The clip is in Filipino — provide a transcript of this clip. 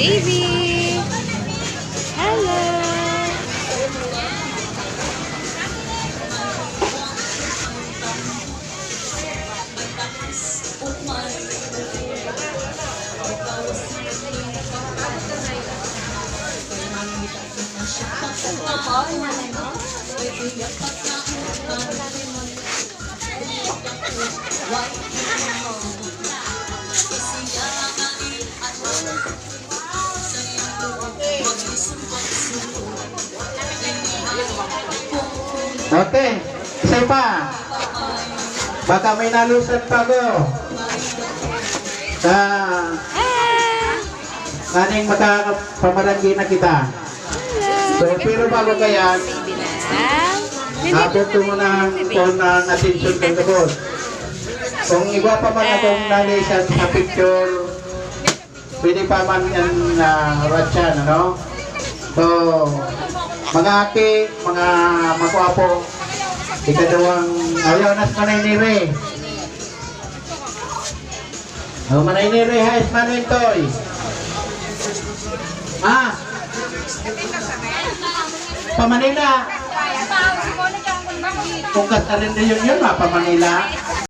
baby. Hello. Okay, isa pa. Baka may nalusan pa ko. Sa kaning makakapamalanggi na kita. So, pero bago kaya, abot ko muna ang attention ko sa boss. Kung iba pa man akong nalisan sa picture, pwede pa man yan ratchan, ano? So, mga aki, mga makwapo, ikadawang ayaw nas manay-nire. O, manay-nire, hais manintoy. Pamanila. Kung kasarin na yun, pamanila.